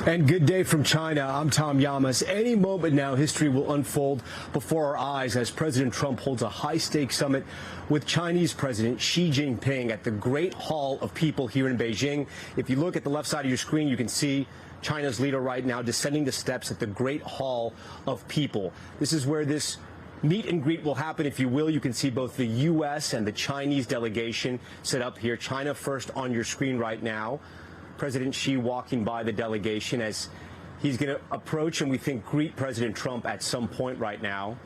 And good day from China. I'm Tom Llamas. Any moment now, history will unfold before our eyes as President Trump holds a high-stakes summit with Chinese President Xi Jinping at the Great Hall of People here in Beijing. If you look at the left side of your screen, you can see China's leader right now descending the steps at the Great Hall of People. This is where this meet and greet will happen, if you will. You can see both the U.S. and the Chinese delegation set up here. China first on your screen right now. President Xi walking by the delegation as he's going to approach and we think greet President Trump at some point right now.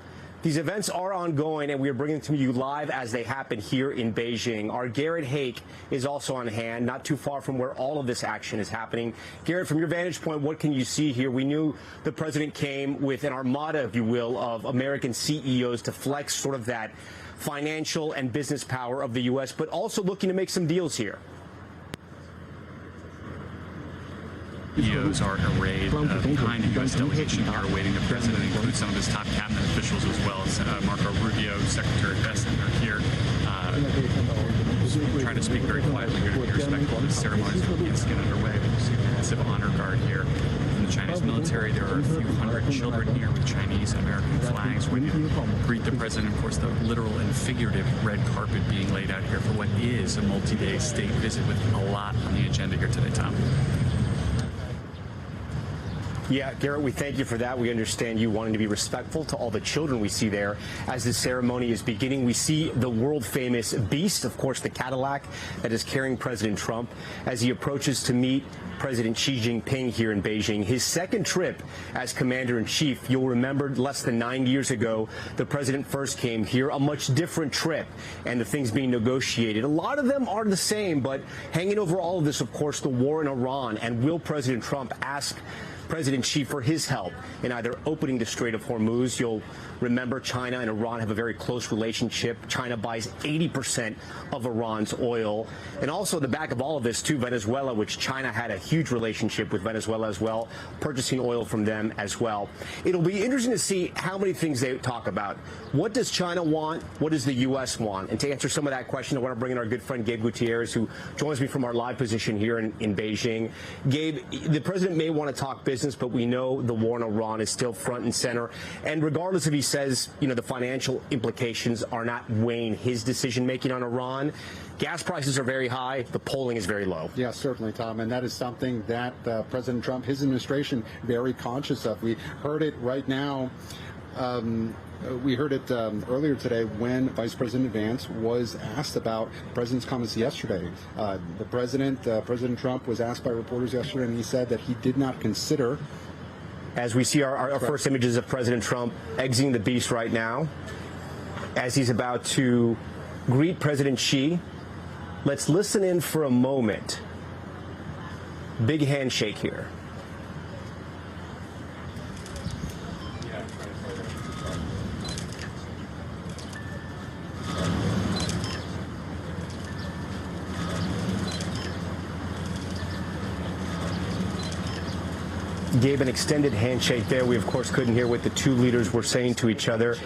These events are ongoing and we are bringing them to you live as they happen here in Beijing. Our Garrett Hake is also on hand, not too far from where all of this action is happening. Garrett, from your vantage point, what can you see here? We knew the president came with an armada, if you will, of American CEOs to flex sort of that financial and business power of the U.S., but also looking to make some deals here. CEOs are arrayed behind the U.S. delegation here awaiting the president, including some of his top cabinet officials as well as Marco Rubio, Secretary of Defense, are here trying to speak very quietly here to be respectful of the ceremonies that begin to get underway. You see a massive honor guard here from the Chinese military. There are a few hundred children here with Chinese and American flags waiting to greet the president. Of course, the literal and figurative red carpet being laid out here for what is a multi-day state visit with a lot on the agenda here today, Tom. Yeah, Garrett, we thank you for that. We understand you wanting to be respectful to all the children we see there as the ceremony is beginning. We see the world-famous beast, of course, the Cadillac that is carrying President Trump as he approaches to meet President Xi Jinping here in Beijing. His second trip as commander-in-chief. You'll remember less than 9 years ago, the president first came here, a much different trip, and the things being negotiated. A lot of them are the same, but hanging over all of this, of course, the war in Iran. And will President Trump ask President Xi for his help in either opening the Strait of Hormuz? You'll remember China and Iran have a very close relationship. China buys 80% of Iran's oil. And also the back of all of this, too, Venezuela, which China had a huge relationship with Venezuela as well, purchasing oil from them as well. It'll be interesting to see how many things they talk about. What does China want? What does the U.S. want? And to answer some of that question, I want to bring in our good friend Gabe Gutierrez, who joins me from our live position here in Beijing. Gabe, the president may want to talk business, but we know the war in Iran is still front and center. And regardless if he says, you know, the financial implications are not weighing his decision-making on Iran, gas prices are very high. The polling is very low. Yeah, certainly, Tom. And that is something that President Trump, his administration, very conscious of. We heard it right now. We heard it earlier today when Vice President Vance was asked about the president's comments yesterday. President Trump was asked by reporters yesterday, and he said that he did not consider. As we see our first images of President Trump exiting the beast right now, as he's about to greet President Xi. Let's listen in for a moment. Big handshake here. Gave an extended handshake there. We, of course, couldn't hear what the two leaders were saying to each other.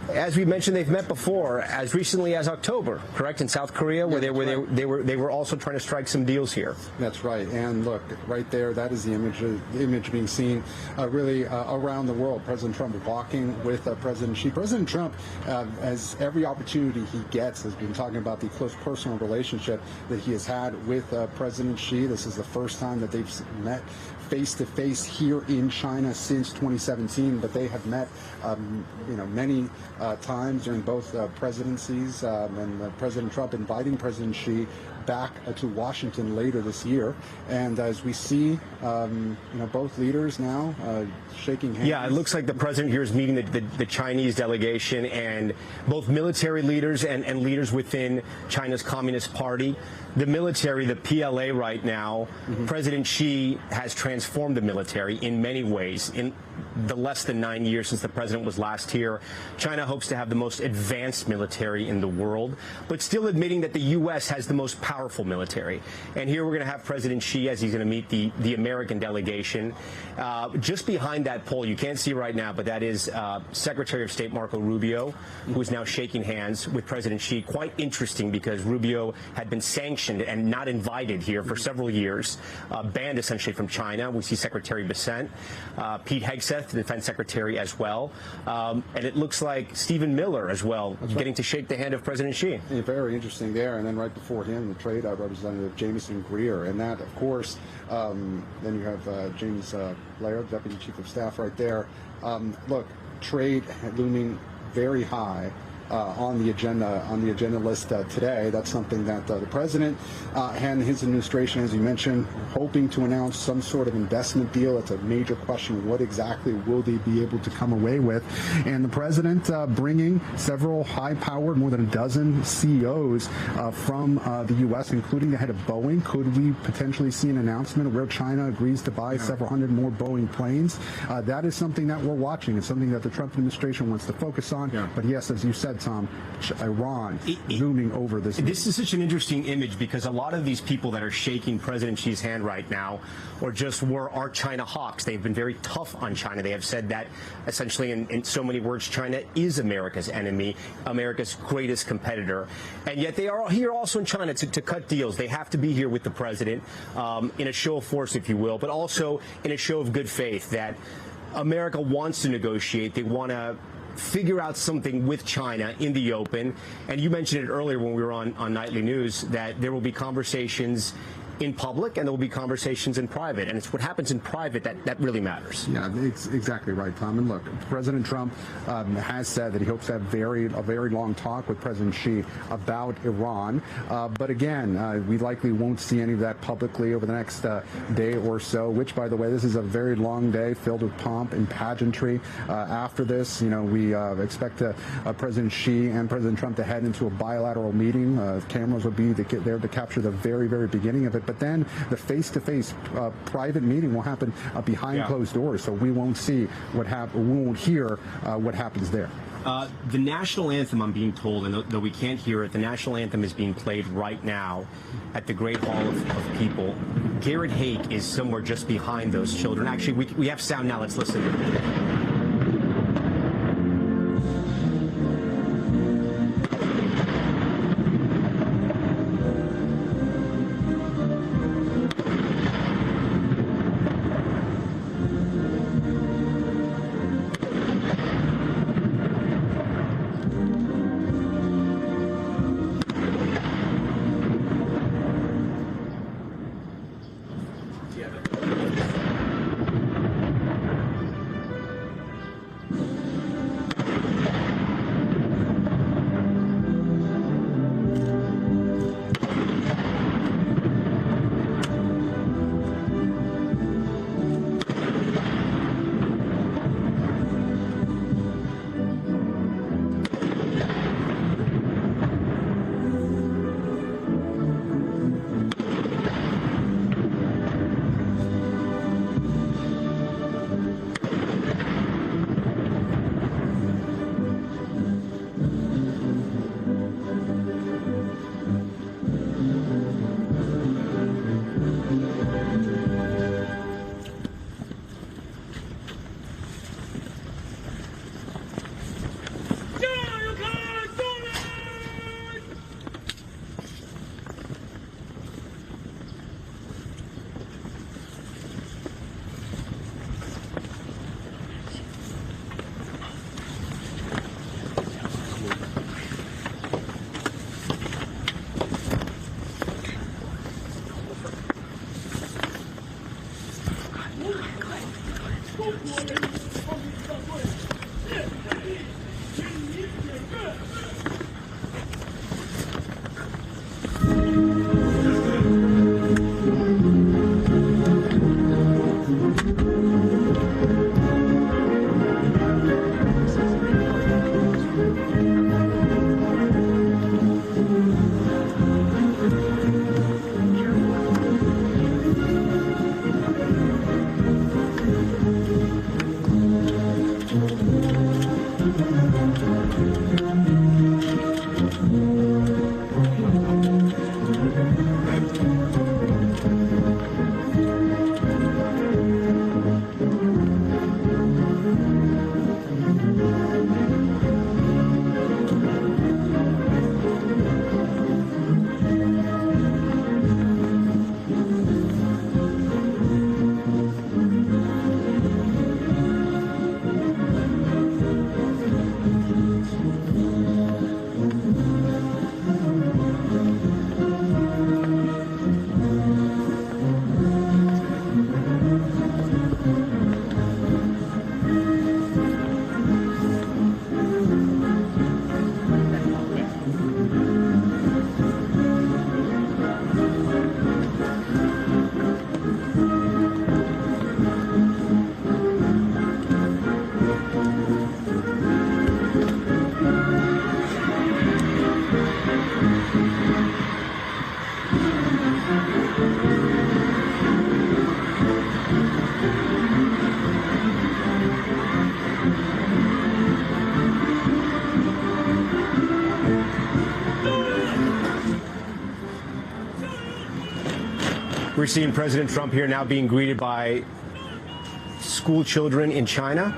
As we mentioned, they've met before, as recently as October, correct, in South Korea, where they were also trying to strike some deals here. That's right. And look, right there, that is the image being seen really around the world. President Trump walking with President Xi. President Trump, as every opportunity he gets, has been talking about the close personal relationship that he has had with President Xi. This is the first time that they've met face-to-face here in China since 2017, but they have met, many times during both presidencies, and President Trump inviting President Xi back to Washington later this year. And as we see, both leaders now shaking hands. Yeah, it looks like the president here is meeting the Chinese delegation and both military leaders and leaders within China's Communist Party. The military, the PLA right now, President Xi has transformed the military in many ways. the less than 9 years since the president was last here. China hopes to have the most advanced military in the world, but still admitting that the U.S. has the most powerful military. And here we're going to have President Xi as he's going to meet the American delegation. Just behind that pole, you can't see right now, but that is Secretary of State Marco Rubio, who is now shaking hands with President Xi. Quite interesting, because Rubio had been sanctioned and not invited here for several years, banned essentially from China. We see Secretary Bessent, Pete Hegseth, the Defense Secretary, as well. And it looks like Stephen Miller as well, getting to shake the hand of President Xi. Yeah, very interesting there. And then right before him, the Trade Representative Jameson Greer. And that, of course, then you have James Blair, Deputy Chief of Staff, right there. Look, trade looming very high on the agenda list today. That's something that the president and his administration, as you mentioned, hoping to announce some sort of investment deal. It's a major question. What exactly will they be able to come away with? And the president bringing several high-powered, more than a dozen CEOs from the U.S., including the head of Boeing. Could we potentially see an announcement where China agrees to buy several hundred more Boeing planes? That is something that we're watching. It's something that the Trump administration wants to focus on. But yes, as you said, Tom, Iran looming over this. This is such an interesting image, because a lot of these people that are shaking President Xi's hand right now are China hawks. They've been very tough on China. They have said that essentially in so many words, China is America's enemy, America's greatest competitor. And yet they are here also in China to cut deals. They have to be here with the president in a show of force, if you will, but also in a show of good faith that America wants to negotiate. They want to figure out something with China in the open. And you mentioned it earlier when we were on Nightly News that there will be conversations in public and there will be conversations in private. And it's what happens in private that really matters. Yeah, it's exactly right, Tom. And look, President Trump has said that he hopes to have a very long talk with President Xi about Iran. But again, we likely won't see any of that publicly over the next day or so, which, by the way, this is a very long day filled with pomp and pageantry. After this, we expect President Xi and President Trump to head into a bilateral meeting. Cameras will be there to capture the very, very beginning of it. But then the face-to-face private meeting will happen behind closed doors, so we won't see what happens. We won't hear what happens there. The national anthem, I'm being told, and though we can't hear it, the national anthem is being played right now at the Great Hall of People. Garrett Haake is somewhere just behind those children. Actually, we have sound now. Let's listen. we're seeing President Trump here now being greeted by school children in China.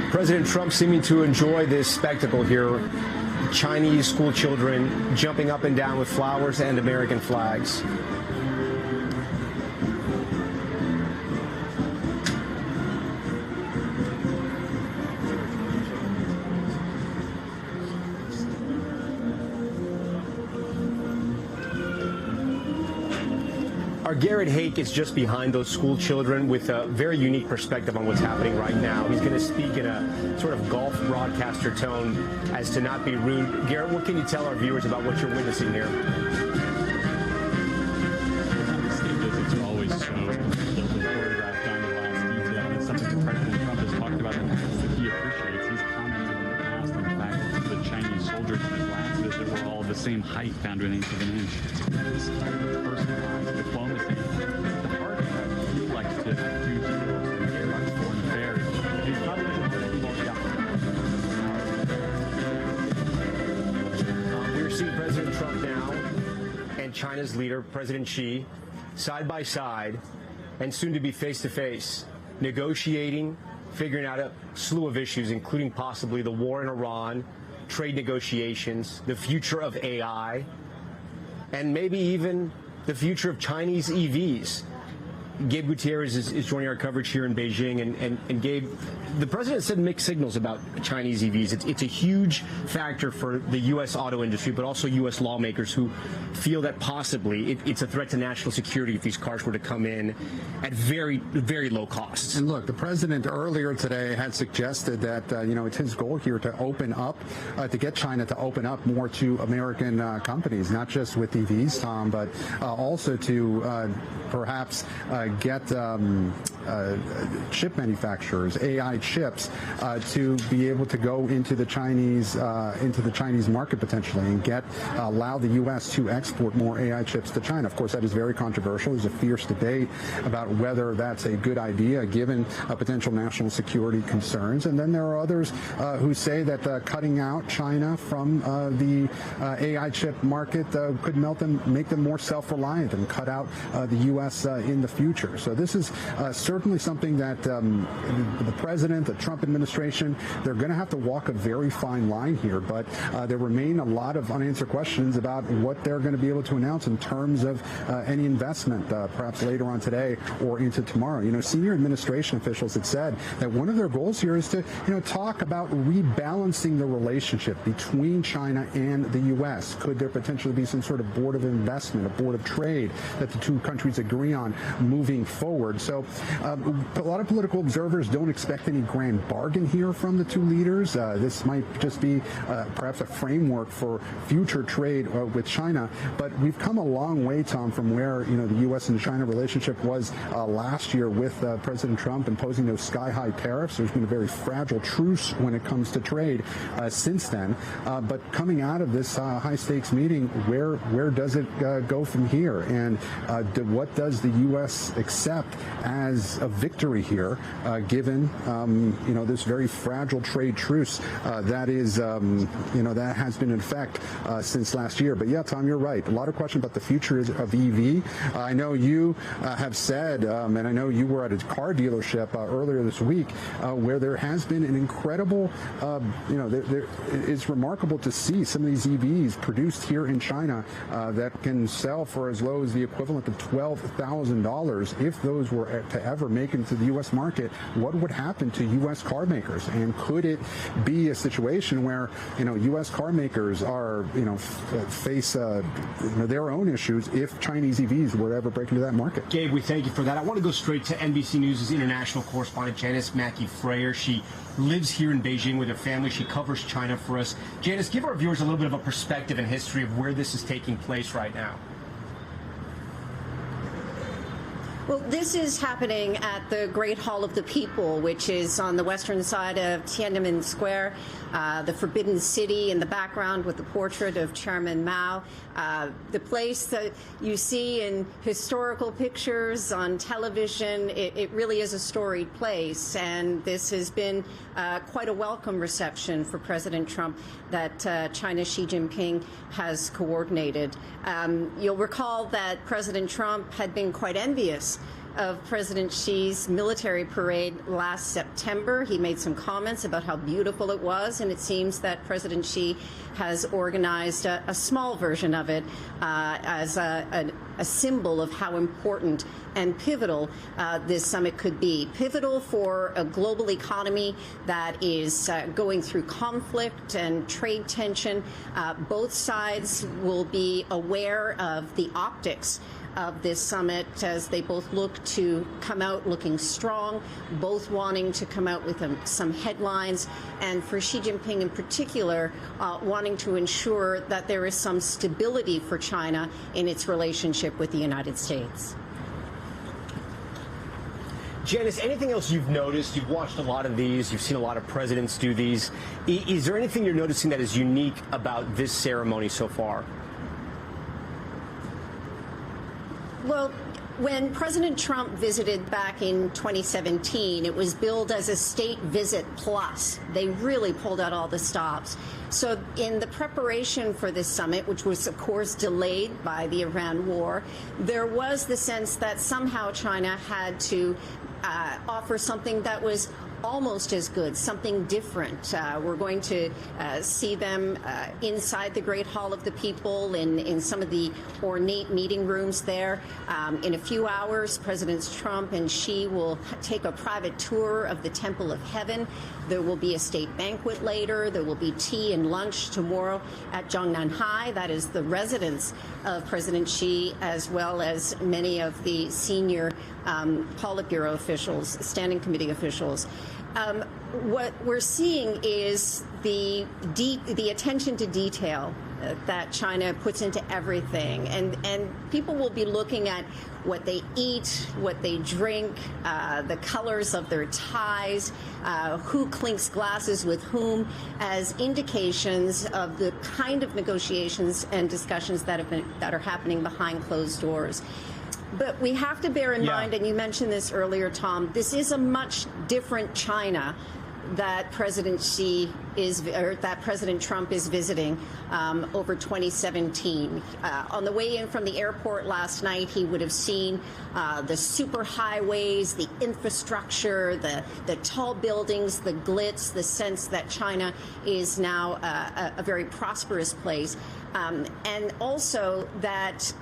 President Trump seeming to enjoy this spectacle here. Chinese school children jumping up and down with flowers and American flags. Our Garrett Hake is just behind those school children with a very unique perspective on what's happening right now. He's going to speak in a sort of golf broadcaster tone as to not be rude. Garrett, what can you tell our viewers about what you're witnessing here? State visits are always so choreographed down to the last detail. It's something that President Trump has talked about in the past that he appreciates. He's commented in the past on the fact that the Chinese soldiers in his last visit were all of the same height, down to an eighth of an inch. This kind of personalized diplomacy, the heart of he likes to do deals and conduct foreign affairs. He's probably We're seeing President Trump now and China's leader, President Xi, side by side and soon to be face to face, negotiating, figuring out a slew of issues, including possibly the war in Iran, trade negotiations, the future of AI, and maybe even the future of Chinese EVs. Gabe Gutierrez is joining our coverage here in Beijing, and Gabe, the president said mixed signals about Chinese EVs. It's a huge factor for the U.S. auto industry, but also U.S. lawmakers who feel that possibly it's a threat to national security if these cars were to come in at very, very low costs. And look, the president earlier today had suggested that it's his goal here to open up, to get China to open up more to American companies, not just with EVs, Tom, but also to perhaps get chip manufacturers, AI chips, to be able to go into the Chinese market potentially and allow the U.S. to export more AI chips to China. Of course, that is very controversial. There's a fierce debate about whether that's a good idea given potential national security concerns. And then there are others who say that cutting out China from the AI chip market could make them more self-reliant and cut out the U.S. In the future. So this is certainly something that the president, the Trump administration, they're going to have to walk a very fine line here. But there remain a lot of unanswered questions about what they're going to be able to announce in terms of any investment, perhaps later on today or into tomorrow. Senior administration officials had said that one of their goals here is to, talk about rebalancing the relationship between China and the U.S. Could there potentially be some sort of board of investment, a board of trade that the two countries agree on moving forward? So a lot of political observers don't expect any grand bargain here from the two leaders. This might just be perhaps a framework for future trade with China. But we've come a long way, Tom, from where the U.S. and China relationship was last year with President Trump imposing those sky-high tariffs. There's been a very fragile truce when it comes to trade since then. But coming out of this high-stakes meeting, where does it go from here? And what does the U.S. accept as a victory here, given this very fragile trade truce that has been in effect since last year? But yeah, Tom, you're right. A lot of questions about the future of EV. I know you have said, and I know you were at a car dealership earlier this week, where there has been an incredible, it's remarkable to see some of these EVs produced here in China that can sell for as low as the equivalent of $12,000. If those were to ever make it into the U.S. market, what would happen to U.S. car makers? And could it be a situation where, U.S. car makers are, face their own issues if Chinese EVs were to ever break into that market? Gabe, we thank you for that. I want to go straight to NBC News' international correspondent, Janice Mackey-Freyer. She lives here in Beijing with her family. She covers China for us. Janice, give our viewers a little bit of a perspective and history of where this is taking place right now. Well, this is happening at the Great Hall of the People, which is on the western side of Tiananmen Square, the Forbidden City in the background with the portrait of Chairman Mao. The place that you see in historical pictures on television, it really is a storied place, and this has been quite a welcome reception for President Trump that China's Xi Jinping has coordinated. You'll recall that President Trump had been quite envious of President Xi's military parade last September. He made some comments about how beautiful it was, and it seems that President Xi has organized a small version of it as a symbol of how important and pivotal this summit could be. Pivotal for a global economy that is going through conflict and trade tension. Both sides will be aware of the optics of this summit as they both look to come out looking strong, both wanting to come out with some headlines, and for Xi Jinping in particular, wanting to ensure that there is some stability for China in its relationship with the United States. Janice, anything else you've noticed? You've watched a lot of these. You've seen a lot of presidents do these. Is there anything you're noticing that is unique about this ceremony so far? Well, when President Trump visited back in 2017, it was billed as a state visit plus. They really pulled out all the stops. So in the preparation for this summit, which was, of course, delayed by the Iran war, there was the sense that somehow China had to offer something that was almost as good, something different. We're going to see them inside the Great Hall of the People in some of the ornate meeting rooms there. In a few hours, Presidents Trump and Xi will take a private tour of the Temple of Heaven. There will be a state banquet later. There will be tea and lunch tomorrow at Zhongnanhai. That is the residence of President Xi, as well as many of the senior Politburo officials, standing committee officials. What we're seeing is the attention to detail that China puts into everything, and people will be looking at what they eat, what they drink, the colors of their ties, who clinks glasses with whom, as indications of the kind of negotiations and discussions that are happening behind closed doors. But we have to bear in mind, and you mentioned this earlier, Tom, this is a much different China that President Trump is visiting over 2017. On the way in from the airport last night, he would have seen the superhighways, the infrastructure, the tall buildings, the glitz, the sense that China is now a very prosperous place. And also that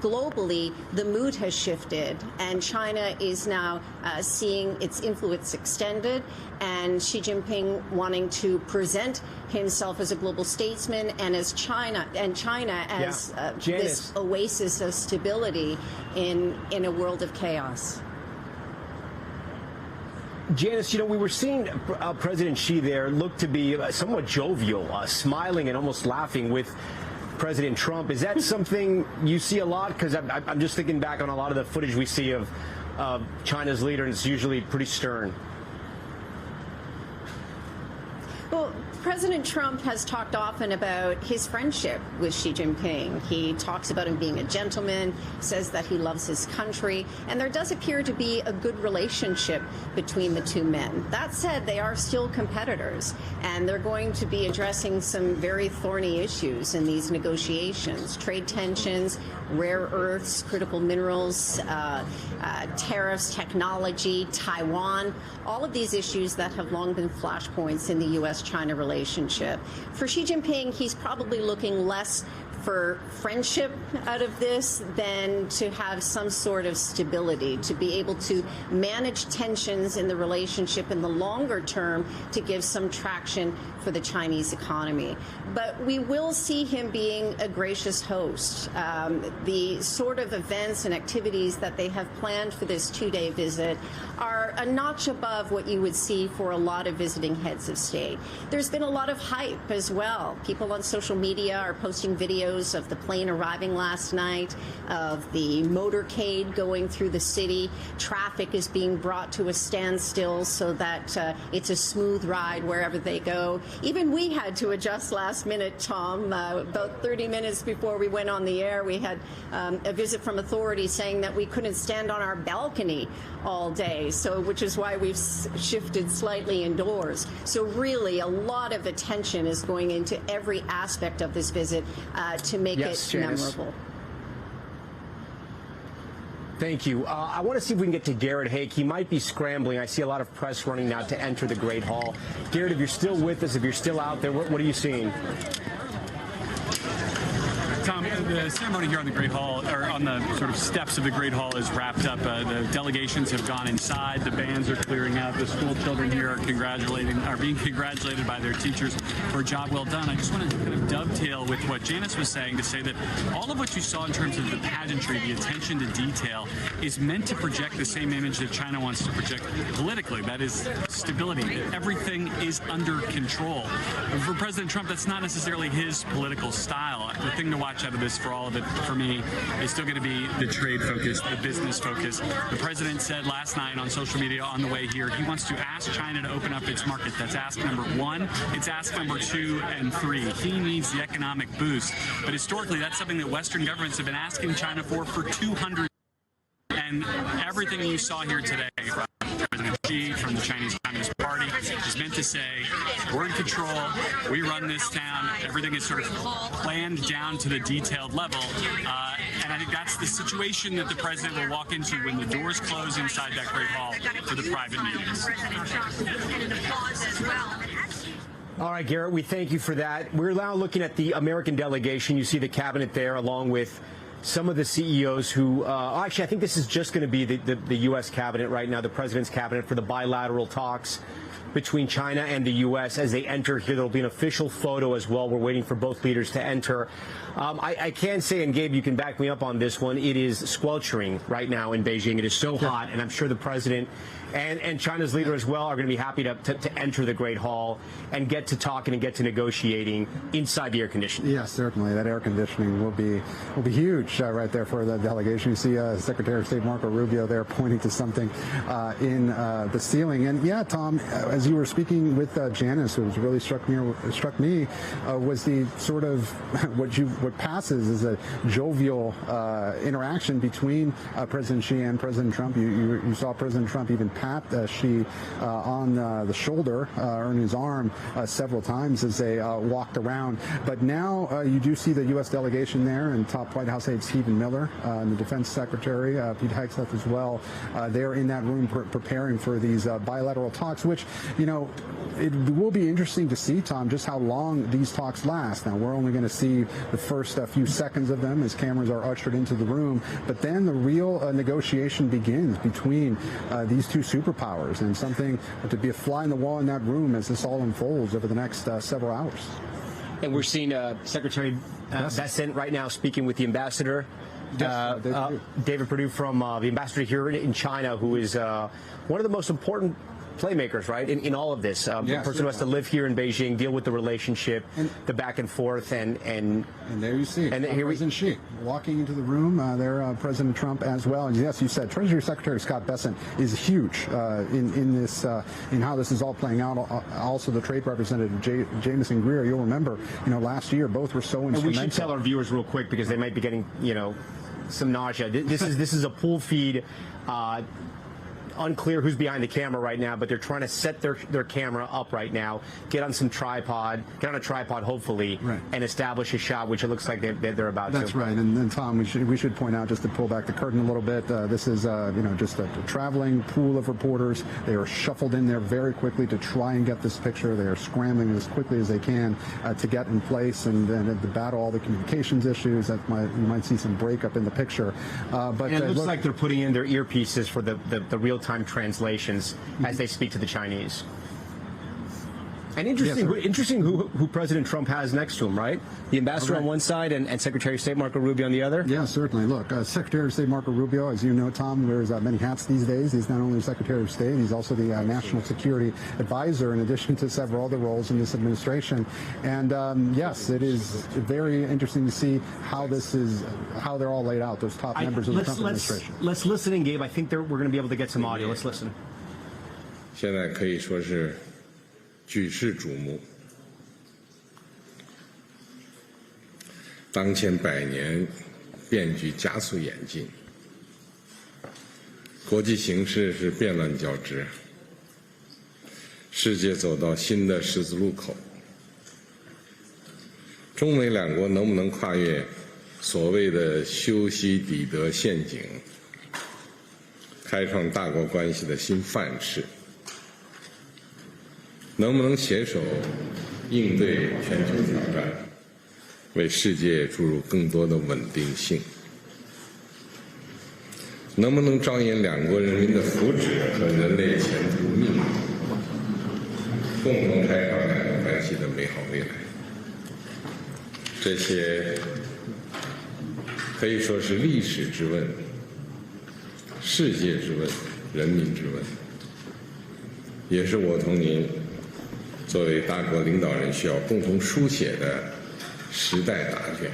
globally the mood has shifted, and China is now seeing its influence extended, and Xi Jinping wanting to present himself as a global statesman and as China as this oasis of stability in a world of chaos. Janice, you know, we were seeing President Xi there look to be somewhat jovial, smiling and almost laughing with President Trump. Is that something you see a lot? Because I'm just thinking back on a lot of the footage we see of China's leader, and it's usually pretty stern. Well, President Trump has talked often about his friendship with Xi Jinping. He talks about him being a gentleman, says that he loves his country, and there does appear to be a good relationship between the two men. That said, they are still competitors, and they're going to be addressing some very thorny issues in these negotiations: trade tensions, rare earths, critical minerals, tariffs, technology, Taiwan, all of these issues that have long been flashpoints in the U.S. China relationship. For Xi Jinping, he's probably looking less for friendship out of this than to have some sort of stability, to be able to manage tensions in the relationship in the longer term to give some traction for the Chinese economy. But we will see him being a gracious host. The sort of events and activities that they have planned for this two-day visit are a notch above what you would see for a lot of visiting heads of state. There's been a lot of hype as well. People on social media are posting videos videos of the plane arriving last night, of the motorcade going through the city. Traffic is being brought to a standstill so that it's a smooth ride wherever they go. Even we had to adjust last minute, Tom. About 30 minutes before we went on the air, we had a visit from authorities saying that we couldn't stand on our balcony all day, so which is why we've shifted slightly indoors. So really, a lot of attention is going into every aspect of this visit to make it memorable. Thank you. I want to see if we can get to Garrett Hake. He might be scrambling. I see a lot of press running now to enter the Great Hall. Garrett, if you're still with us, if you're still out there, what are you seeing? Tom, the ceremony here on the Great Hall, or on the sort of steps of the Great Hall, is wrapped up. The delegations have gone inside. The bands are clearing out. The school children here are being congratulated by their teachers for a job well done. I just want to kind of dovetail with what Janice was saying to say that all of what you saw in terms of the pageantry, the attention to detail, is meant to project the same image that China wants to project politically. That is stability. That everything is under control. For President Trump, that's not necessarily his political style. The thing to watch out of this for all of it, for me, is still going to be the trade focus, the business focus. The president said last night on social media on the way here, he wants to ask China to open up its market. That's ask number 1. It's ask number 2 and 3. He needs the economic boost. But historically, that's something that Western governments have been asking China for 200 years. And everything you saw here today from President Xi, from the Chinese Communist Party, is meant to say, we're in control, we run this town, everything is sort of planned down to the detailed level. And I think that's the situation that the president will walk into when the doors close inside that Great Hall for the private meetings. All right, Garrett, we thank you for that. We're now looking at the American delegation. You see the cabinet there, along with some of the CEOs who, actually, I think this is just going to be the U.S. cabinet right now, the president's cabinet, for the bilateral talks between China and the U.S. As they enter here, there'll be an official photo as well. We're waiting for both leaders to enter. I can say, and Gabe, you can back me up on this one, it is sweltering right now in Beijing. It is so hot, and I'm sure the president and China's leader as well are going to be happy to enter the Great Hall and get to talking and get to negotiating inside the air conditioning. Yes, certainly. That air conditioning will be huge right there for the delegation. You see Secretary of State Marco Rubio there pointing to something in the ceiling. And yeah, Tom, as you were speaking with Janice, what really struck me was the sort of what passes as a jovial interaction between President Xi and President Trump. You saw President Trump even pat Xi on the shoulder or in his arm several times as they walked around. But now you do see the U.S. delegation there, and top White House aide Stephen Miller and the Defense Secretary Pete Hegseth as well. They're in that room preparing for these bilateral talks, which, you know, it will be interesting to see, Tom, just how long these talks last. Now, we're only going to see the first few seconds of them as cameras are ushered into the room, but then the real negotiation begins between these two superpowers, and something to be a fly in the wall in that room as this all unfolds over the next several hours. And we're seeing Secretary Bessent right now speaking with the ambassador. David Perdue from the ambassador here in China, who is one of the most important playmakers, right, in all of this. The person who has to live here in Beijing, deal with the relationship, the back and forth, and there you see, and here President Xi walking into the room. There, President Trump as well. And yes, you said Treasury Secretary Scott Bessent is huge in this, in how this is all playing out. Also, the Trade Representative Jamieson Greer. You'll remember, last year both were so instrumental. And we should tell our viewers real quick because they might be getting, some nausea. This is a pool feed. Unclear who's behind the camera right now, but they're trying to set their camera up right now, get on a tripod hopefully, right, and establish a shot, which it looks like they're about to. That's right. And then, Tom, we should point out, just to pull back the curtain a little bit, this is just a traveling pool of reporters. They are shuffled in there very quickly to try and get this picture. They are scrambling as quickly as they can to get in place and then to battle all the communications issues. You might see some breakup in the picture. But it looks like they're putting in their earpieces for the real-time translations as they speak to the Chinese. And interesting who President Trump has next to him, right? The ambassador on one side and Secretary of State Marco Rubio on the other? Yeah, certainly. Look, Secretary of State Marco Rubio, as you know, Tom, wears many hats these days. He's not only Secretary of State, he's also the National Security Advisor, in addition to several other roles in this administration. And yes, it is very interesting to see how they're all laid out, those top members of the Trump administration. Let's listen in, Gabe. I think we're going to be able to get some audio. Let's listen. 现在可以说是举世瞩目。当前百年变局加速演进，国际形势是变乱交织，世界走到新的十字路口。中美两国能不能跨越所谓的修昔底德陷阱，开创大国关系的新范式？能不能携手应对全球挑战，为世界注入更多的稳定性？能不能着眼两国人民的福祉和人类前途命运，共同开创两国关系的美好未来？这些可以说是历史之问、世界之问、人民之问，也是我同您作为大国领导人需要共同书写的时代答卷。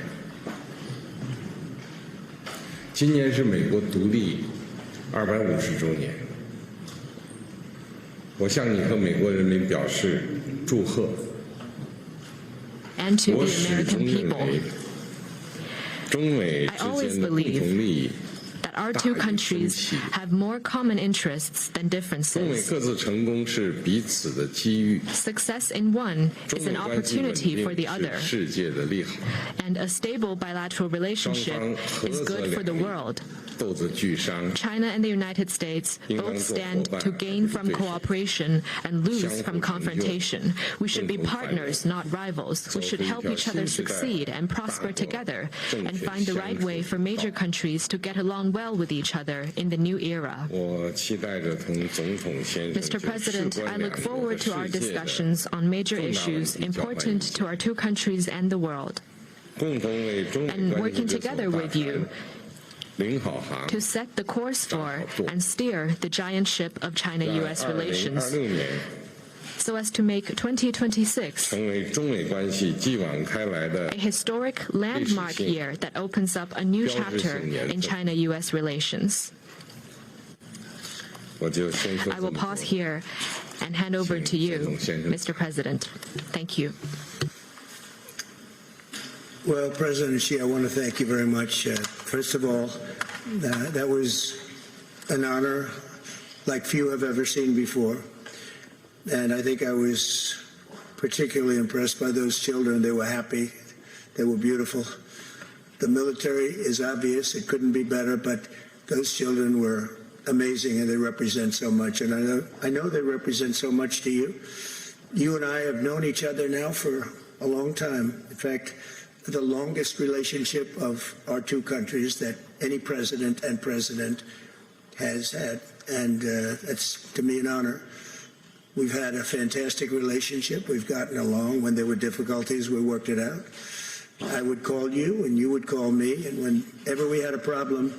今年是美国独立250周年，我向你和美国人民表示祝贺。我始终认为，中美之间的共同利益 that our two countries have more common interests than 中美 differences. 各自成功是彼此的机遇， Success in one 中 is 美 an 关系稳 opportunity for 定 the 是 other, 世界的利好。 and a stable bilateral relationship is good for the world. 斗则俱伤， China and the United States both stand to gain from cooperation and lose from confrontation. We should be partners, not rivals. We should help each other succeed and prosper together and find the right way for major countries to get along well with each other in the new era. 我期待着同总统先生 Mr. President, I look forward to our discussions on major issues important to our two countries and the world, 共同为中美 and 关系 working 的 together with you 领好航。 to set the course for and steer the giant ship of China-U.S. relations 2026年 so as to make 2026成为中美关系继往开来的 a historic landmark year that opens up a new chapter in China-U.S. relations. 我就先说 I will 这么 pause 多 here and hand over to you, Mr. President. Thank you. Well, President Xi, I want to thank you very much. First of all, that was an honor like few have ever seen before. And I think I was particularly impressed by those children. They were happy. They were beautiful. The military is obvious. It couldn't be better, but those children were amazing, and they represent so much. And I know they represent so much to you. You and I have known each other now for a long time. In fact, the longest relationship of our two countries that any president and president has had. And that's, to me, an honor. We've had a fantastic relationship. We've gotten along. When there were difficulties, we worked it out. I would call you, and you would call me. And whenever we had a problem,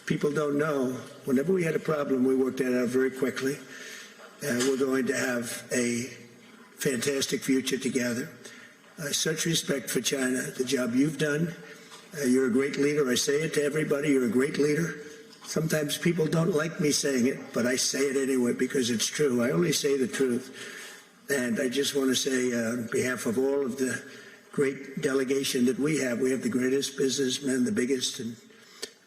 people don't know, whenever we had a problem, we worked it out very quickly. We're going to have a fantastic future together. Such respect for China, the job you've done. You're a great leader. I say it to everybody. You're a great leader. Sometimes people don't like me saying it, but I say it anyway because it's true. I only say the truth. And I just want to say on behalf of all of the great delegation that we have the greatest businessmen, the biggest, and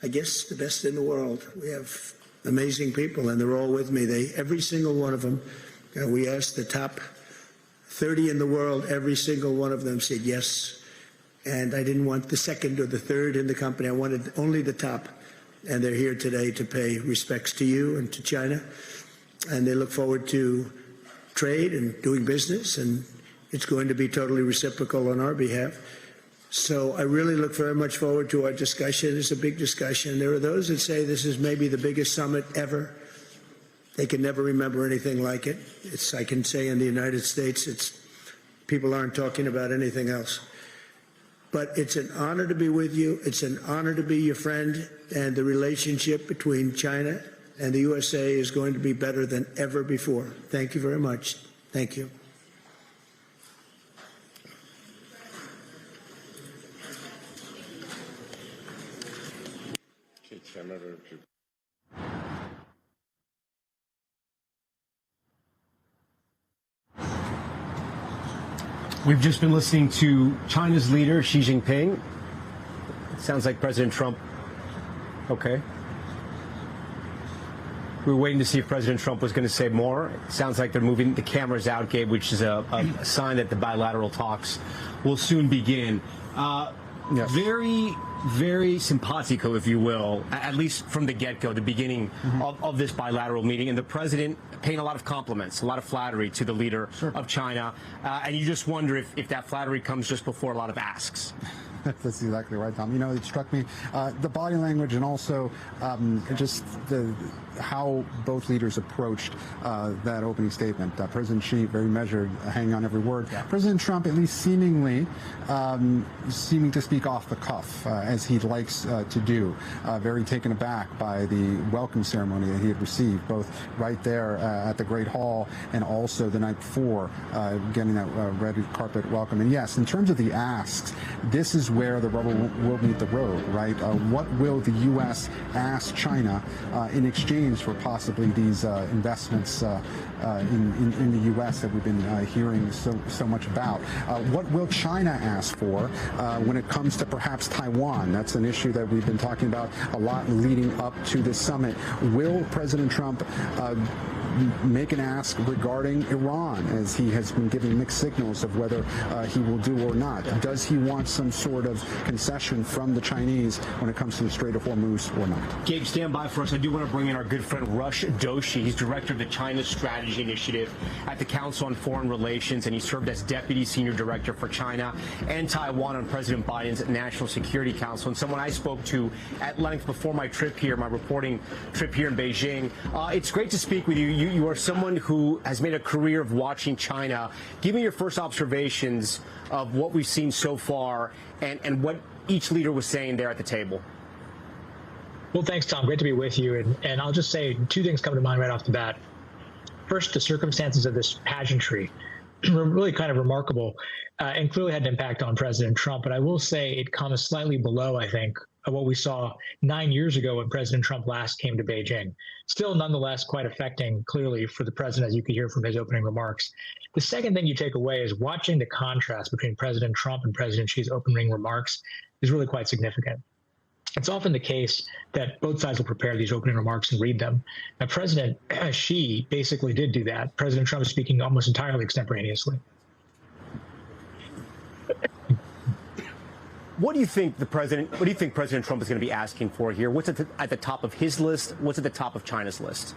I guess the best in the world. We have amazing people, and they're all with me. Every single one of them, we asked the top 30 in the world, every single one of them said yes. And I didn't want the second or the third in the company. I wanted only the top. And they're here today to pay respects to you and to China. And they look forward to trade and doing business, and it's going to be totally reciprocal on our behalf. So I really look very much forward to our discussion. It's a big discussion. There are those that say this is maybe the biggest summit ever. They can never remember anything like it. I can say in the United States, it's people aren't talking about anything else. But it's an honor to be with you. It's an honor to be your friend. And the relationship between China and the USA is going to be better than ever before. Thank you very much. Thank you. We've just been listening to China's leader, Xi Jinping. It sounds like President Trump. Okay. We were waiting to see if President Trump was going to say more. It sounds like they're moving the cameras out, Gabe, which is a sign that the bilateral talks will soon begin. Yes. Very, very simpatico, if you will, at least from the get-go, the beginning of this bilateral meeting, and the president paying a lot of compliments, a lot of flattery to the leader of China, and you just wonder if that flattery comes just before a lot of asks. That's exactly right, Tom. You know, it struck me, the body language and also just how both leaders approached that opening statement. President Xi, very measured, hanging on every word. Yeah. President Trump, at least seeming to speak off the cuff, as he likes to do. Very taken aback by the welcome ceremony that he had received, both right there at the Great Hall and also the night before, getting that red carpet welcome. And yes, in terms of the asks, this is where the rubber will meet the road, right? What will the U.S. ask China in exchange for possibly these investments in the U.S. that we've been hearing so much about? What will China ask for when it comes to perhaps Taiwan? That's an issue that we've been talking about a lot leading up to this summit. Will President Trump make an ask regarding Iran, as he has been giving mixed signals of whether he will do or not? Does he want some sort of concession from the Chinese when it comes to the Strait of Hormuz or not? Gabe, stand by for us. I do want to bring in our good friend Rush Doshi. He's director of the China Strategy Initiative at the Council on Foreign Relations, and he served as deputy senior director for China and Taiwan on President Biden's National Security Council, and someone I spoke to at length before my trip here, my reporting trip here in Beijing. It's great to speak with you. You are someone who has made a career of watching China. Give me your first observations of what we've seen so far and what each leader was saying there at the table. Well, thanks, Tom. Great to be with you. And I'll just say two things come to mind right off the bat. First, the circumstances of this pageantry were really kind of remarkable and clearly had an impact on President Trump. But I will say it comes slightly below, I think, what we saw 9 years ago when President Trump last came to Beijing. Still, nonetheless, quite affecting, clearly, for the president, as you could hear from his opening remarks. The second thing you take away is watching the contrast between President Trump and President Xi's opening remarks is really quite significant. It's often the case that both sides will prepare these opening remarks and read them. Now, President Xi basically did do that. President Trump is speaking almost entirely extemporaneously. What do you think President Trump is going to be asking for here? What's at the top of his list? What's at the top of China's list?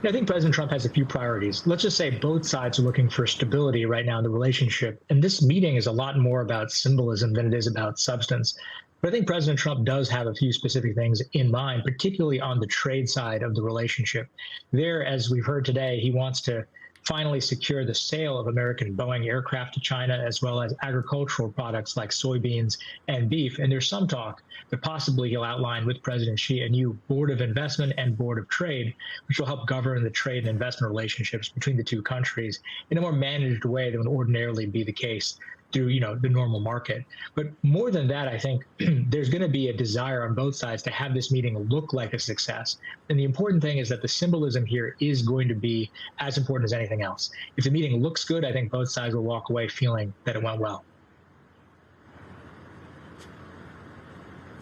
I think President Trump has a few priorities. Let's just say both sides are looking for stability right now in the relationship. And this meeting is a lot more about symbolism than it is about substance. But I think President Trump does have a few specific things in mind, particularly on the trade side of the relationship. There, as we've heard today, he wants to finally secure the sale of American Boeing aircraft to China, as well as agricultural products like soybeans and beef. And there's some talk that possibly he'll outline with President Xi a new Board of Investment and Board of Trade, which will help govern the trade and investment relationships between the two countries in a more managed way than would ordinarily be the case through, the normal market. But more than that, I think there's going to be a desire on both sides to have this meeting look like a success. And the important thing is that the symbolism here is going to be as important as anything else. If the meeting looks good, I think both sides will walk away feeling that it went well.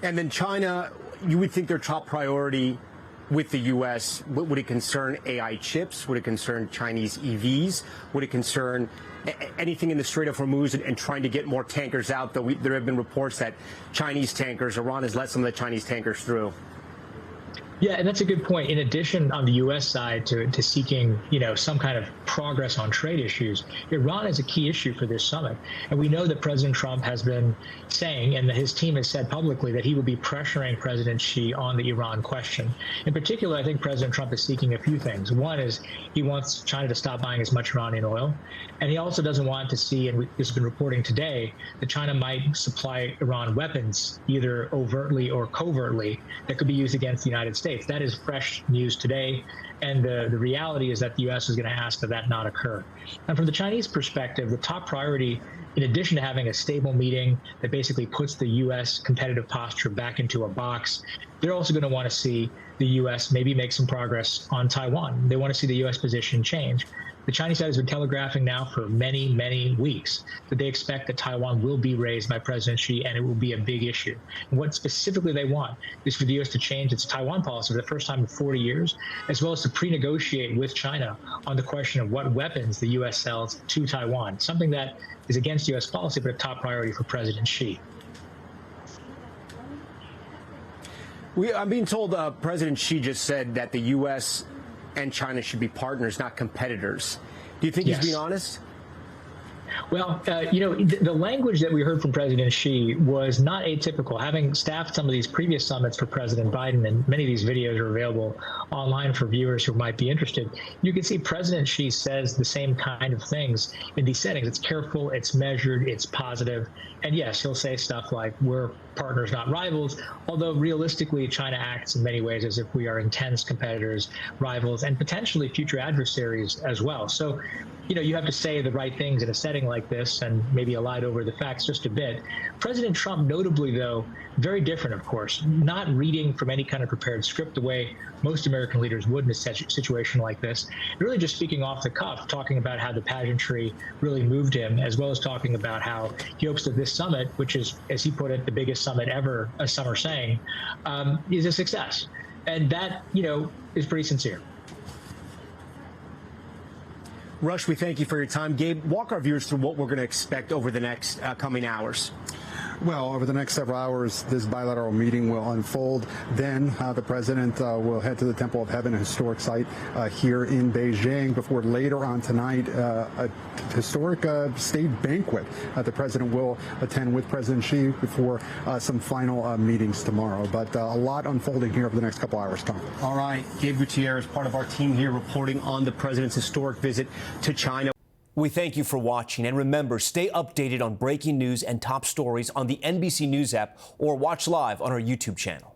And then China, you would think their top priority with the U.S., would it concern AI chips? Would it concern Chinese EVs? Would it concern anything in the Strait of Hormuz and trying to get more tankers out? There have been reports that Chinese tankers, Iran has let some of the Chinese tankers through. Yeah, and that's a good point. In addition, on the U.S. side to seeking, some kind of progress on trade issues, Iran is a key issue for this summit. And we know that President Trump has been saying, and that his team has said publicly, that he will be pressuring President Xi on the Iran question. In particular, I think President Trump is seeking a few things. One is he wants China to stop buying as much Iranian oil. And he also doesn't want to see, and this has been reporting today, that China might supply Iran weapons, either overtly or covertly, that could be used against the United States. That is fresh news today, and the reality is that the U.S. is going to ask that not occur. And from the Chinese perspective, the top priority, in addition to having a stable meeting that basically puts the U.S. competitive posture back into a box, they're also going to want to see the U.S. maybe make some progress on Taiwan. They want to see the U.S. position change. The Chinese side has been telegraphing now for many, many weeks that they expect that Taiwan will be raised by President Xi, and it will be a big issue. And what specifically they want is for the U.S. to change its Taiwan policy for the first time in 40 years, as well as to pre-negotiate with China on the question of what weapons the U.S. sells to Taiwan, something that is against U.S. policy, but a top priority for President Xi. I'm being told President Xi just said that the U.S. and China should be partners, not competitors. Do you think he's being honest? Well, the language that we heard from President Xi was not atypical. Having staffed some of these previous summits for President Biden, and many of these videos are available online for viewers who might be interested, you can see President Xi says the same kind of things in these settings. It's careful, it's measured, it's positive. And yes, he'll say stuff like, we're partners, not rivals, although realistically, China acts in many ways as if we are intense competitors, rivals, and potentially future adversaries as well. So, you have to say the right things in a setting like this and maybe elide over the facts just a bit. President Trump, notably, though, very different, of course, not reading from any kind of prepared script the way most American leaders would in a situation like this, really just speaking off the cuff, talking about how the pageantry really moved him, as well as talking about how he hopes that this summit, which is, as he put it, the biggest summit ever, as some are saying, is a success. And that, is pretty sincere. Rush, we thank you for your time. Gabe, walk our viewers through what we're going to expect over the next coming hours. Well, over the next several hours, this bilateral meeting will unfold. Then the president will head to the Temple of Heaven, a historic site here in Beijing, before later on tonight, a historic state banquet. The president will attend with President Xi before some final meetings tomorrow. But a lot unfolding here over the next couple hours, Tom. All right. Gabe Gutierrez, part of our team here, reporting on the president's historic visit to China. We thank you for watching, and remember, stay updated on breaking news and top stories on the NBC News app or watch live on our YouTube channel.